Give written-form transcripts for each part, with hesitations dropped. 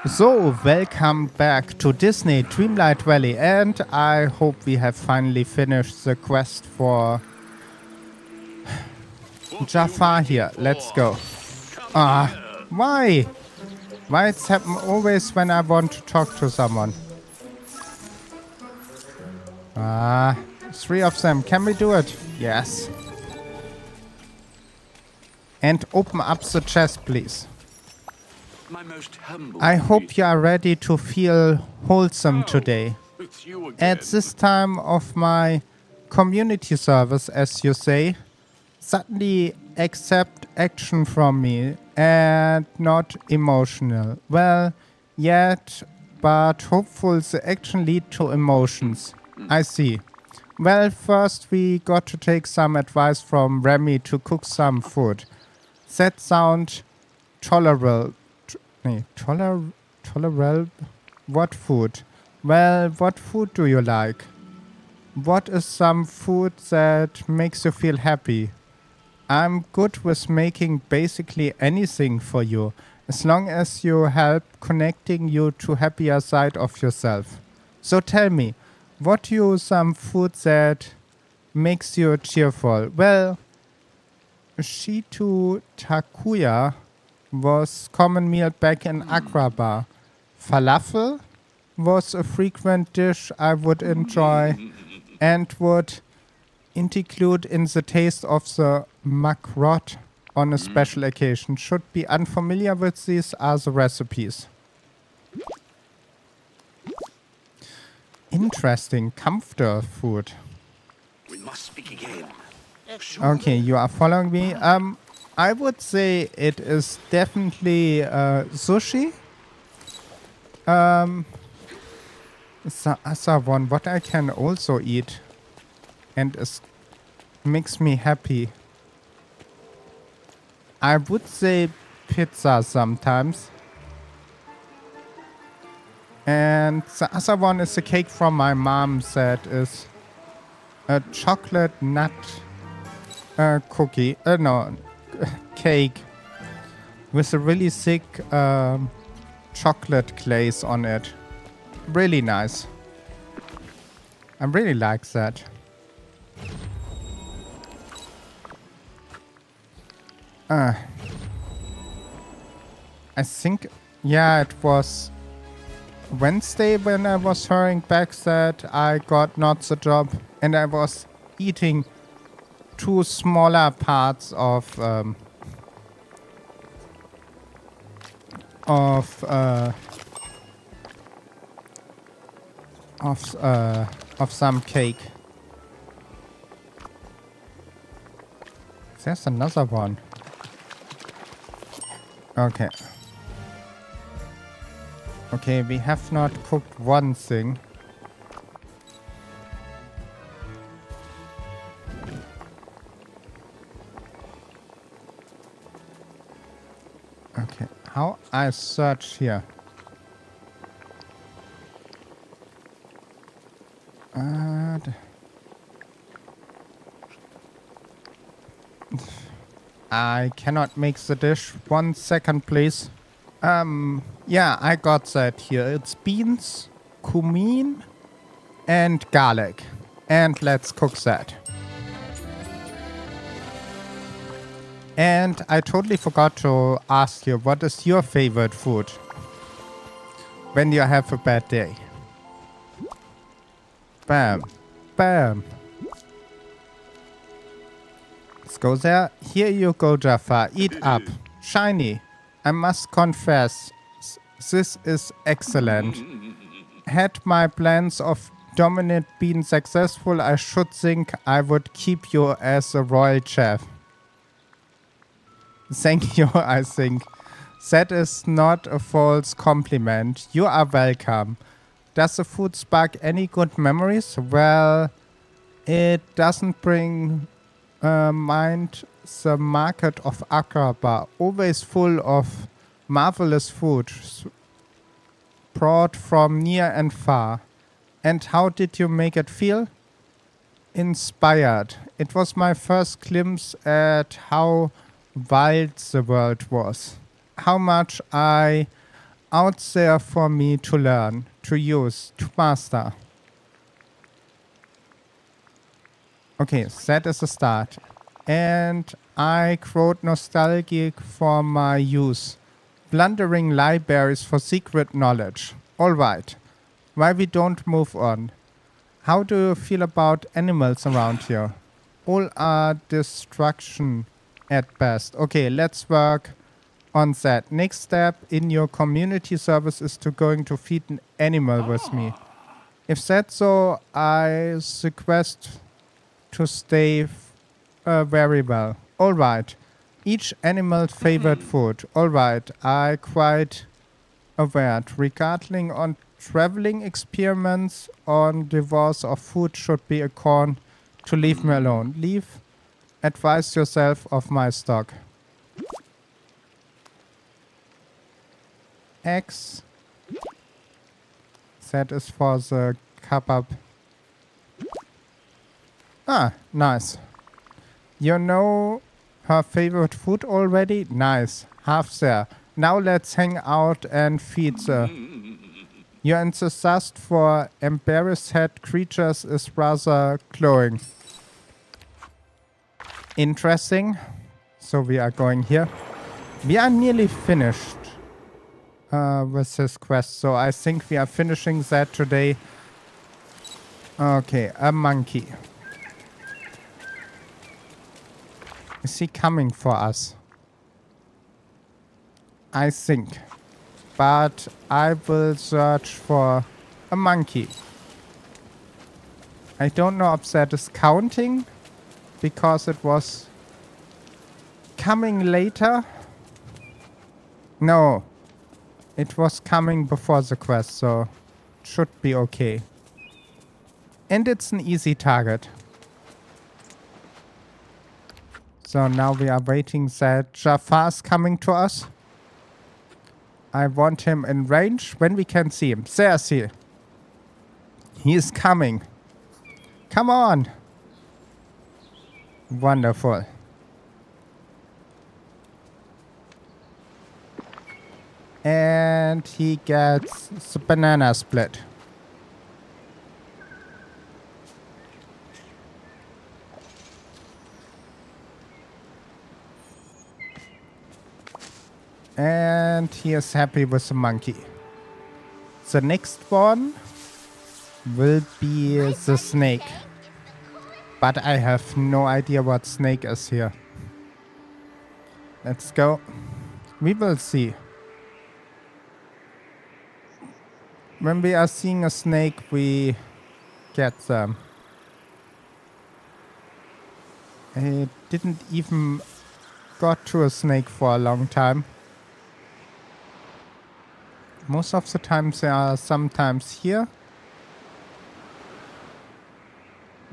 So, welcome back to Disney Dreamlight Valley, and I hope we have finally finished the quest for Jafar here. Let's go. Why? Why it's happen always when I want to talk to someone? Three of them. Can we do it? Yes. And open up the chest, please. I hope you are ready to feel wholesome today. At this time of my community service, as you say, suddenly accept action from me and not emotional. Well, yet, but hopeful the action lead to emotions. I see. Well, first we got to take some advice from Remy to cook some food. That sound tolerable. Tolerable? What food? Well, what food do you like? What is some food that makes you feel happy? I'm good with making basically anything for you, as long as you help connecting you to happier side of yourself. So tell me, what do you some food that makes you cheerful? Well, Shitu Takuya was common meal back in Agrabah. Falafel was a frequent dish I would enjoy and would include in the taste of the makrot on a special occasion. Should be unfamiliar with these are the recipes. Interesting comforter food. We must speak again. Okay, you are following me. I would say it is definitely sushi. The other one, what I can also eat and makes me happy. I would say pizza sometimes. And the other one is a cake from my mom that is a chocolate nut cookie. Cake with a really thick chocolate glaze on it. Really nice. I really like that. I think, yeah, it was Wednesday when I was hurrying back that I got not the job and I was eating two smaller parts of some cake. There's another one. Okay. Okay, we have not cooked one thing. Okay, how I search here? I cannot make the dish. 1 second, please. Yeah, I got that here. It's beans, cumin, and garlic. And let's cook that. And I totally forgot to ask you, what is your favorite food when you have a bad day? Bam. Bam. Let's go there. Here you go, Jafar. Eat up. Shiny. I must confess, this is excellent. Had my plans of dominant been successful, I should think I would keep you as a royal chef. Thank you, I think. That is not a false compliment. You are welcome. Does the food spark any good memories? Well, it doesn't bring mind the market of Agrabah, always full of marvelous food brought from near and far. And how did you make it feel? Inspired. It was my first glimpse at how wild the world was. How much I out there for me to learn, to use, to master. Okay, that is a start. And I growed nostalgic for my youth. Plundering libraries for secret knowledge. Alright. Why we don't move on? How do you feel about animals around here? All are destruction at best. Okay, let's work on that. Next step in your community service is to going to feed an animal with me. If that's so, I request to stay very well. Alright. Each animal's favorite food. Alright. I quite aware. Regarding on traveling experiments on divorce of food should be a con to leave me alone. Leave. Advise yourself of my stock. X. That is for the kebab. Ah, nice. You know her favorite food already? Nice. Half there. Now let's hang out and feed her. Your enthusiasm for embarrassed head creatures is rather glowing. Interesting. So we are going here. We are nearly finished with this quest. So I think we are finishing that today. Okay, a monkey. Is he coming for us? I think. But I will search for a monkey. I don't know if that is counting because it was coming later. No, it was coming before the quest, so it should be okay. And it's an easy target. So now we are waiting that Jafar is coming to us. I want him in range when we can see him. There's he. He is coming. Come on. Wonderful. And he gets the banana split. And he is happy with the monkey. The next one will be the snake. But I have no idea what snake is here. Let's go. We will see. When we are seeing a snake, we get them. I didn't even got to a snake for a long time. Most of the times they are sometimes here.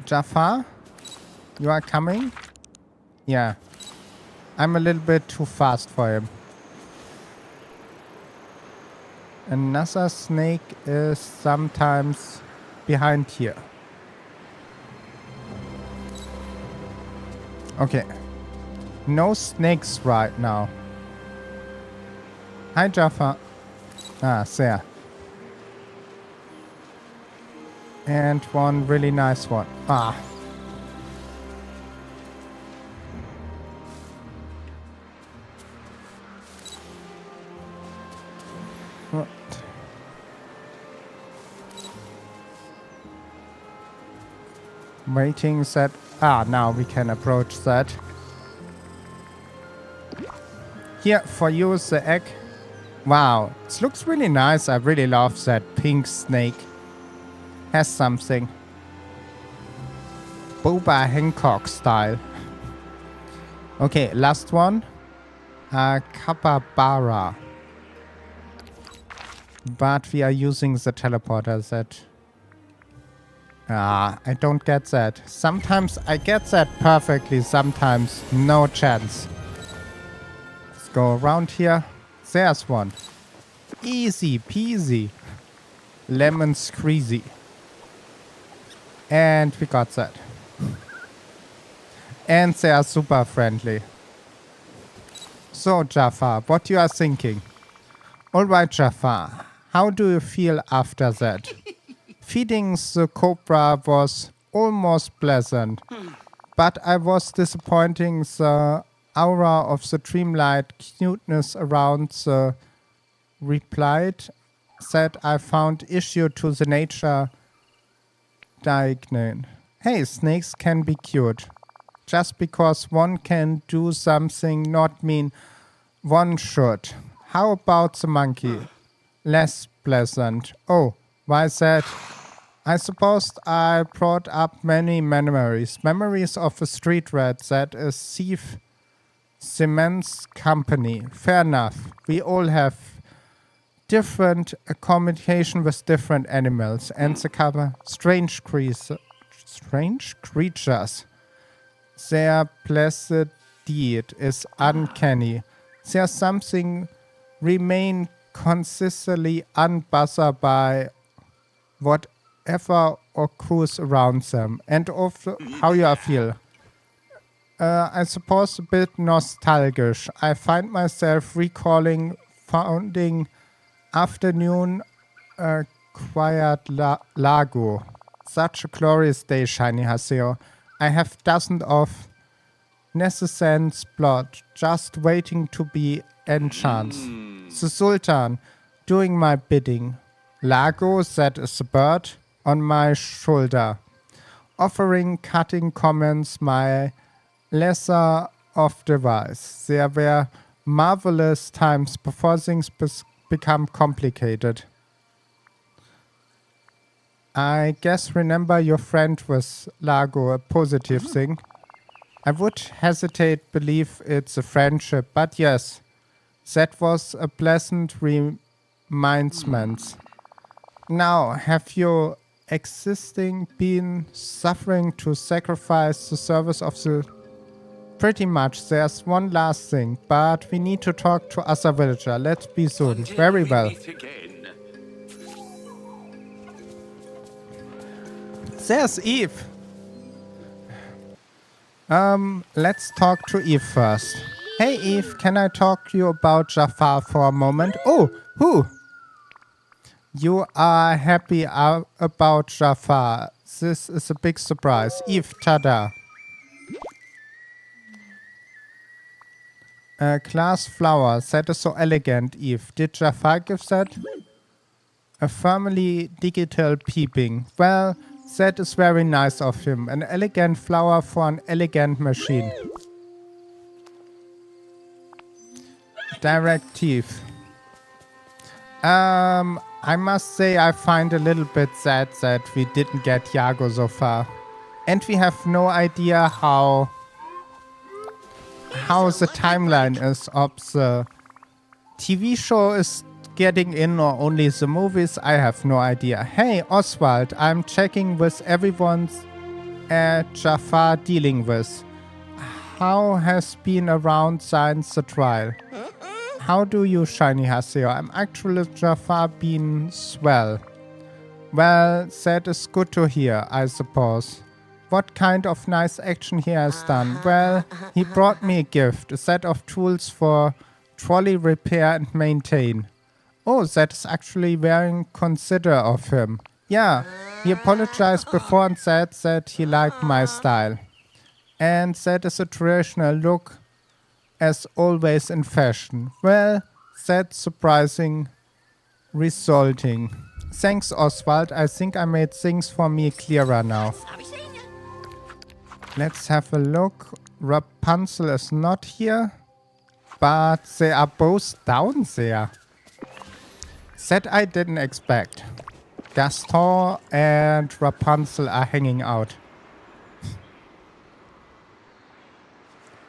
Jafar, you are coming? Yeah. I'm a little bit too fast for him. Another snake is sometimes behind here. Okay. No snakes right now. Hi, Jafar. Ah, there. And one really nice one. Ah. What? Waiting that. Ah, now we can approach that. Here, for you is the egg. Wow, this looks really nice. I really love that pink snake. Has something. Boba Hancock style. Okay, last one. Capybara. But we are using the teleporter that... Ah, I don't get that. Sometimes I get that perfectly, sometimes no chance. Let's go around here. There's one. Easy peasy. Lemon squeezy. And we got that. And they are super friendly. So Jafar, what you are thinking? Alright, Jafar. How do you feel after that? Feeding the cobra was almost pleasant, but I was disappointing the aura of the dreamlight cuteness around the replied said I found issue to the nature diagnose. Hey, snakes can be cute. Just because one can do something not mean one should. How about the monkey? Less pleasant. Oh, why that? I suppose I brought up many memories. Memories of a street rat that is thief cements company. Fair enough. We all have different communication with different animals and the cover strange creatures. Their placid deed is uncanny. There's something remain consistently unbothered by whatever occurs around them and of how you feel. I suppose a bit nostalgic. I find myself recalling founding afternoon quiet lago. Such a glorious day, Shinyhaseo. I have dozens of Nescent plot just waiting to be enchanced. The Sultan doing my bidding. Lago, that is a bird, on my shoulder, offering cutting comments my lesser of device. There were marvelous times before things become complicated. I guess remember your friend was Lago a positive thing. I would hesitate believe it's a friendship, but yes, that was a pleasant remindment. Now, have you existing been suffering to sacrifice the service of the... Pretty much, there's one last thing, but we need to talk to other villager. Let's be soon. Very well. There's Eve. Let's talk to Eve first. Hey Eve, can I talk to you about Jafar for a moment? Oh, who? You are happy about Jafar. This is a big surprise. Eve, tada. Glass flower, that is so elegant, Eve. Did Jafar give that? A firmly digital peeping. Well, that is very nice of him. An elegant flower for an elegant machine. Directive. I must say I find a little bit sad that we didn't get Iago so far. And we have no idea how the timeline is of the TV show is getting in or only the movies. I have no idea. Hey Oswald, I'm checking with everyone's Jafar dealing with. How has been around since the trial? How do you, Shinyhaseo? I'm actually Jafar been swell. Well, that is good to hear, I suppose. What kind of nice action he has done? Well, he brought me a gift, a set of tools for trolley repair and maintain. Oh, that is actually very considerate of him. Yeah, he apologized before and said that he liked my style. And that is a traditional look, as always in fashion. Well, that's surprising resulting. Thanks, Oswald. I think I made things for me clearer now. Let's have a look. Rapunzel is not here, but they are both down there. That I didn't expect. Gaston and Rapunzel are hanging out.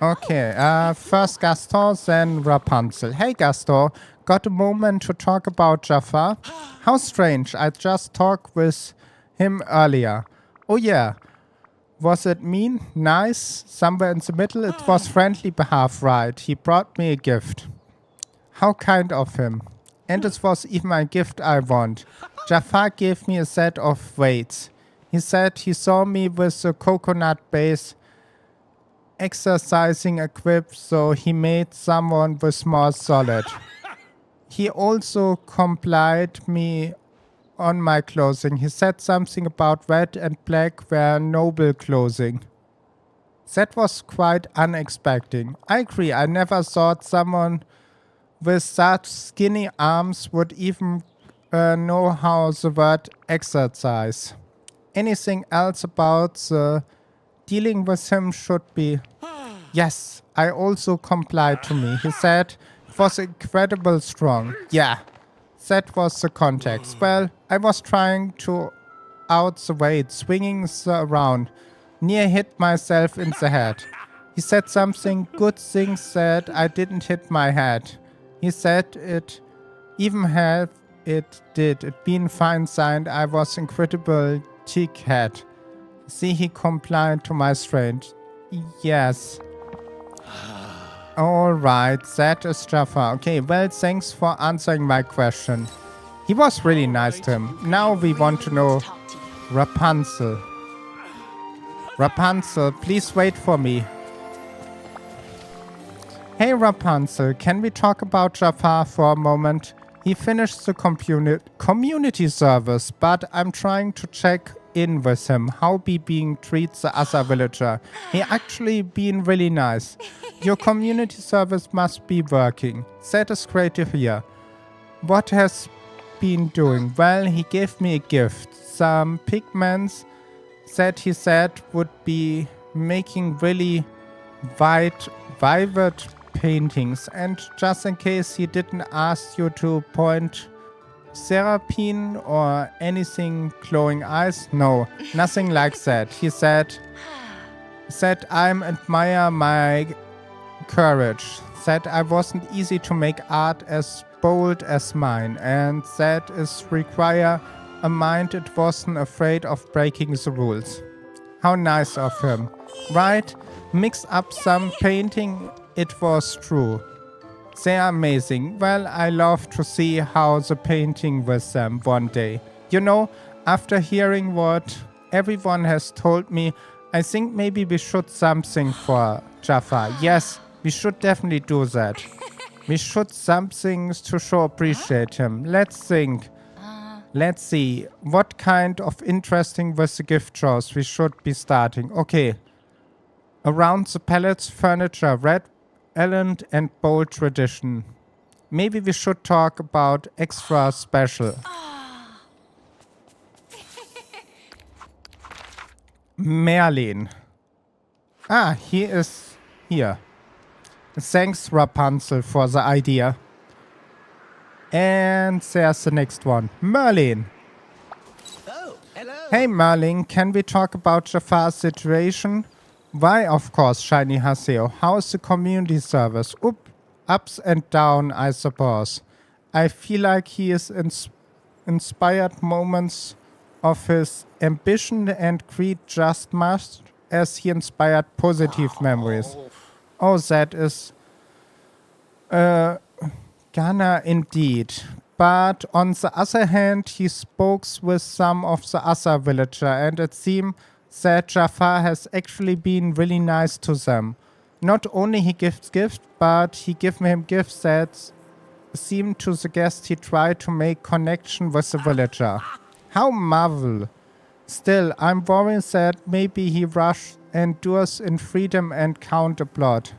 Okay, first Gaston, then Rapunzel. Hey Gaston, got a moment to talk about Jafar? How strange, I just talked with him earlier. Oh yeah, was it mean? Nice? Somewhere in the middle? It was friendly behalf, right? He brought me a gift. How kind of him. And it was even my gift I want. Jafar gave me a set of weights. He said he saw me with a coconut base exercising equipped, so he made someone with more solid. He also complied me on my clothing. He said something about red and black were noble clothing. That was quite unexpected. I agree, I never thought someone with such skinny arms would even know how the word exercise. Anything else about the dealing with him should be... Yes, I also complied to me. He said it was incredible strong. Yeah, that was the context. Well, I was trying to out the weight, swinging around. Near hit myself in the head. He said something good things that I didn't hit my head. He said it even had it did. It been fine signed. I was incredible cheek head. See, he complied to my strength. Yes. Alright, that is Jafar. Okay, well, thanks for answering my question. He was really nice to him. Now we want to know Rapunzel. Rapunzel, please wait for me. Hey Rapunzel, can we talk about Jafar for a moment? He finished the community service, but I'm trying to check in with him. How he being treats the other villager. He actually been really nice. Your community service must be working. That is great to hear. What has been doing? Well, he gave me a gift. Some pigments that he said would be making really vivid paintings. And just in case he didn't ask you to point Serapine or anything glowing eyes, no, nothing like that. He said I'm admire my courage, that I wasn't easy to make art as bold as mine, and that is require a mind it wasn't afraid of breaking the rules. How nice of him, right? Mix up some painting, it was true. They are amazing. Well, I love to see how the painting with them one day. You know, after hearing what everyone has told me, I think maybe we should something for Jafar. Yes, we should definitely do that. We should something to show appreciate him. Let's think. Let's see. What kind of interesting with the gift shows we should be starting. Okay. Around the palettes, furniture, red, elegant and bold tradition. Maybe we should talk about extra special. Merlin. Ah, he is here. Thanks, Rapunzel, for the idea. And there's the next one. Merlin. Oh, hello. Hey, Merlin, can we talk about Jafar's situation? Why, of course, Shinyhaseo. How's the community service? Ups and down, I suppose. I feel like he is inspired moments of his ambition and greed just much as he inspired positive memories. Oh, that is Ghana indeed. But on the other hand, he spoke with some of the other villager, and it seemed that Jafar has actually been really nice to them. Not only he gives gifts, but he gave him gifts that seemed to suggest he tried to make connection with the villager. How marvel. Still, I'm worried that maybe he rushed and does in freedom and counter plot.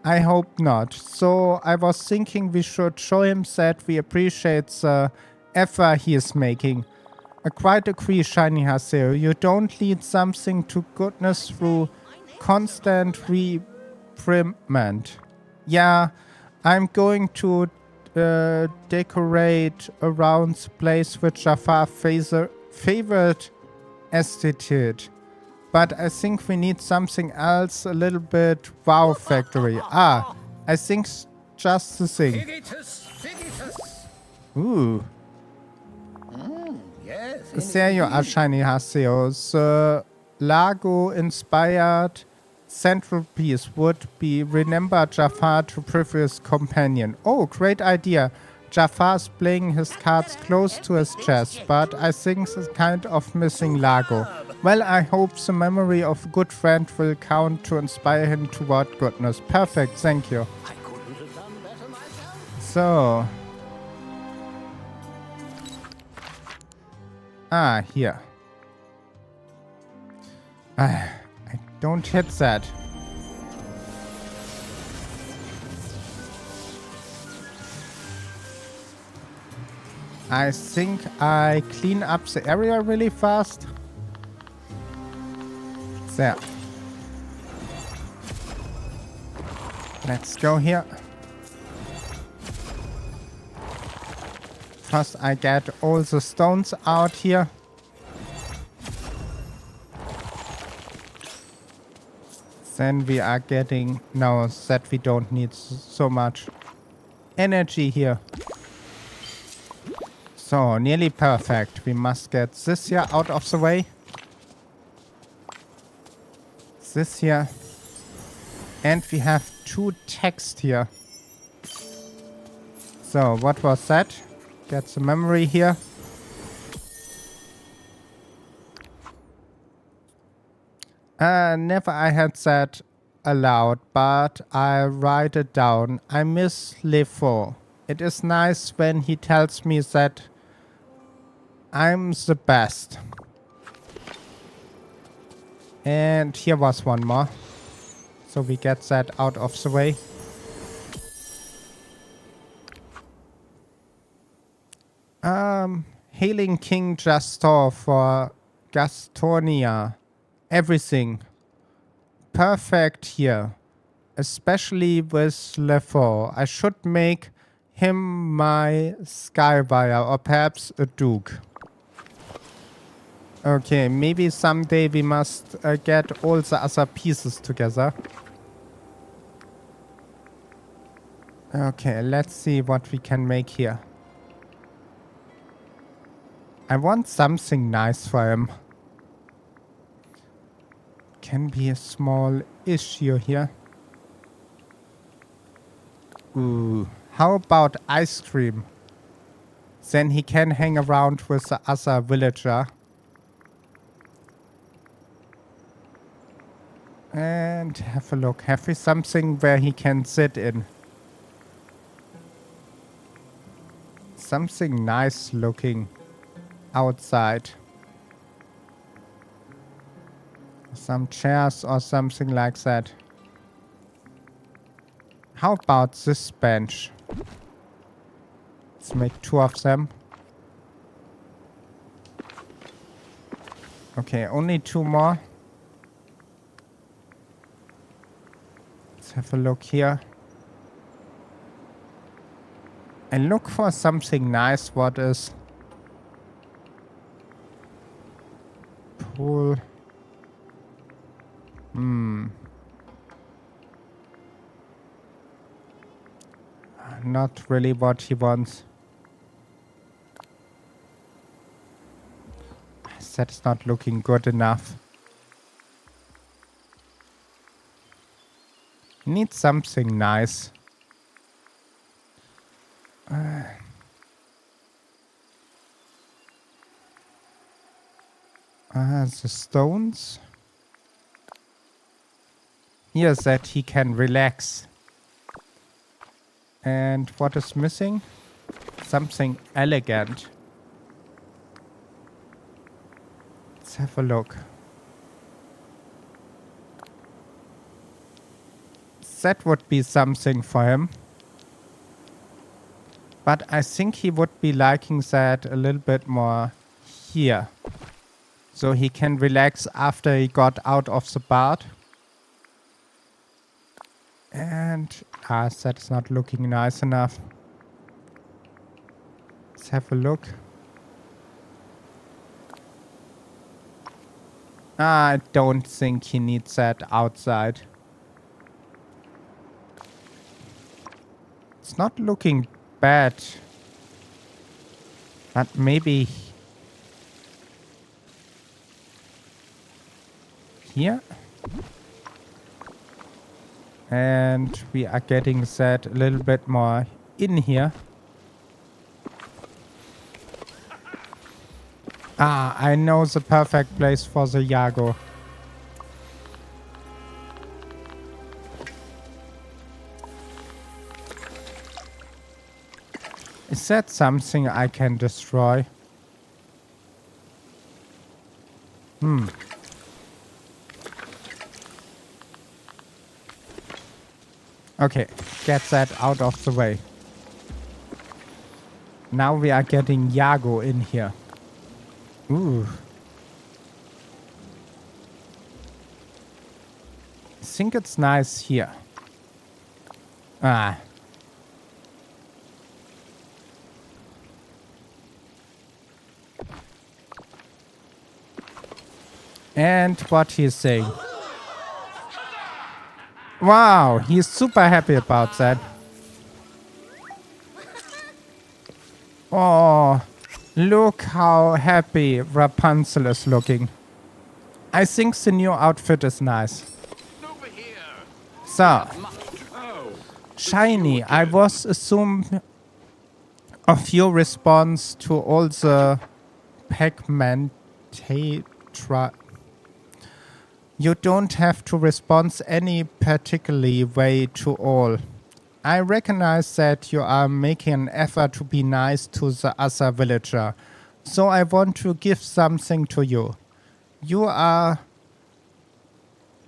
I hope not. So I was thinking we should show him that we appreciate the effort he is making. I quite agree, Shinyhaseo. You don't lead something to goodness through constant reprimand. Yeah, I'm going to decorate around the place with Jafar favorite aesthetic. But I think we need something else, a little bit wow factory. Ah, I think just the thing. Ooh. Yes. There you are, Shinyhaseo. The Lago-inspired centerpiece would be remember Jafar to previous companion. Oh, great idea. Jafar's playing his cards close to his chest, but I think it's kind of missing Lago. Well, I hope the memory of a good friend will count to inspire him toward goodness. Perfect, thank you. I couldn't have done better myself. So... Ah, here. I don't hit that. I think I clean up the area really fast. There. Let's go here. First I get all the stones out here. Then we are getting... No, that we don't need so much energy here. So, nearly perfect. We must get this here out of the way. This here. And we have 2 text here. So, what was that? Get the memory here. Never I had that aloud, but I write it down. I miss Lefort. It is nice when he tells me that I'm the best. And here was one more. So we get that out of the way. Hailing King Jastor for Gastonia. Everything. Perfect here. Especially with Lefort. I should make him my Skywire or perhaps a Duke. Okay, maybe someday we must get all the other pieces together. Okay, let's see what we can make here. I want something nice for him. Can be a small issue here. Ooh, how about ice cream? Then he can hang around with the other villager. And have a look. Have we something where he can sit in? Something nice looking outside. Some chairs or something like that. How about this bench? Let's make 2 of them. Okay, only 2 more. Let's have a look here. And look for something nice. What is... Pool. Not really what he wants. That's not looking good enough. Need something nice. The stones. Here that he can relax. And what is missing? Something elegant. Let's have a look. That would be something for him. But I think he would be liking that a little bit more here. So he can relax after he got out of the bath. And that's not looking nice enough. Let's have a look. I don't think he needs that outside. It's not looking bad. But maybe here. And we are getting that a little bit more in here. I know the perfect place for the Yago. Is that something I can destroy? Okay, get that out of the way. Now we are getting Yago in here. Ooh. I think it's nice here. Ah. And what he's saying. Wow, he's super happy about that. Oh, look how happy Rapunzel is looking. I think the new outfit is nice. Over here. So, Oh. Shiny, I was assumed of your response to all the Pac-Man You don't have to respond any particularly way to all. I recognize that you are making an effort to be nice to the other villager, so I want to give something to you. You are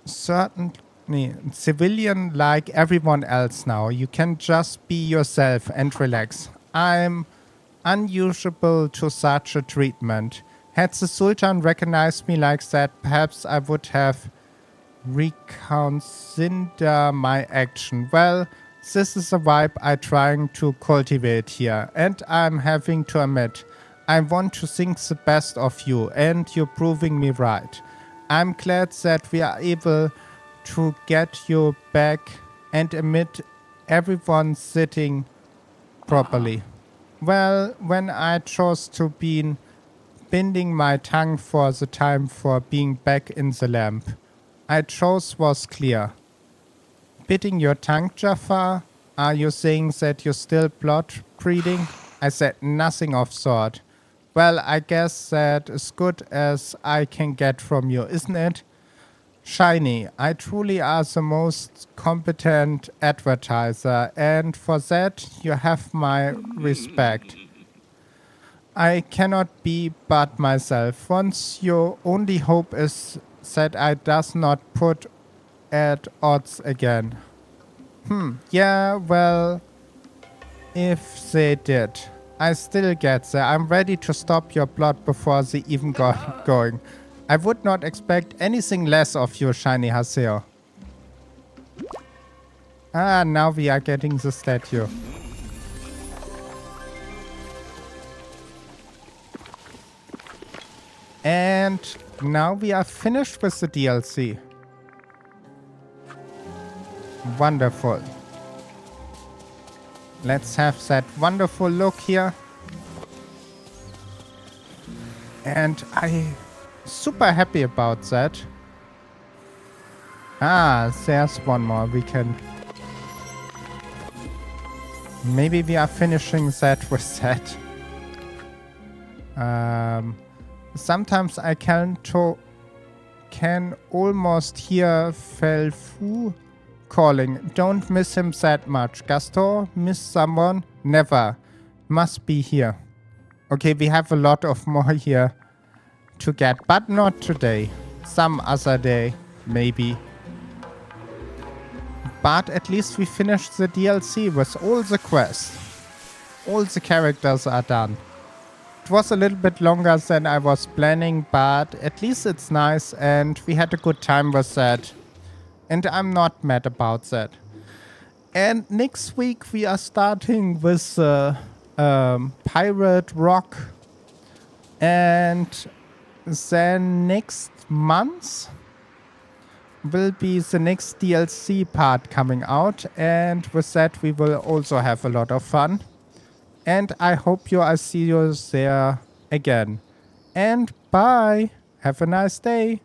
certainly civilian like everyone else now. You can just be yourself and relax. I'm unusual to such a treatment. Had the Sultan recognized me like that, perhaps I would have reconsidered my action. Well, this is a vibe I'm trying to cultivate here, and I'm having to admit, I want to think the best of you, and you're proving me right. I'm glad that we are able to get you back and admit everyone sitting properly. Well, when I chose to be binding my tongue for the time for being back in the lamp, I chose was clear. Biting your tongue, Jafar? Are you saying that you're still blood breeding? I said nothing of sort. Well, I guess that as good as I can get from you, isn't it? Shiny, I truly are the most competent advertiser, and for that you have my respect. I cannot be but myself. Once your only hope is that I does not put at odds again. Yeah, well, if they did. I still get there. I'm ready to stop your plot before they even got going. I would not expect anything less of you, Shinyhaseo. Ah, now we are getting the statue. And now we are finished with the DLC. Wonderful. Let's have that wonderful look here. And I'm super happy about that. Ah, there's one more. We can... Maybe we are finishing that with that. Sometimes I can almost hear Felfu calling. Don't miss him that much. Gaston, miss someone? Never. Must be here. Okay, we have a lot of more here to get, but not today. Some other day, maybe. But at least we finished the DLC with all the quests. All the characters are done. It was a little bit longer than I was planning, but at least it's nice and we had a good time with that. And I'm not mad about that. And next week we are starting with Pirate Rock. And then next month will be the next DLC part coming out. And with that we will also have a lot of fun. And I hope I see you there again. And bye. Have a nice day.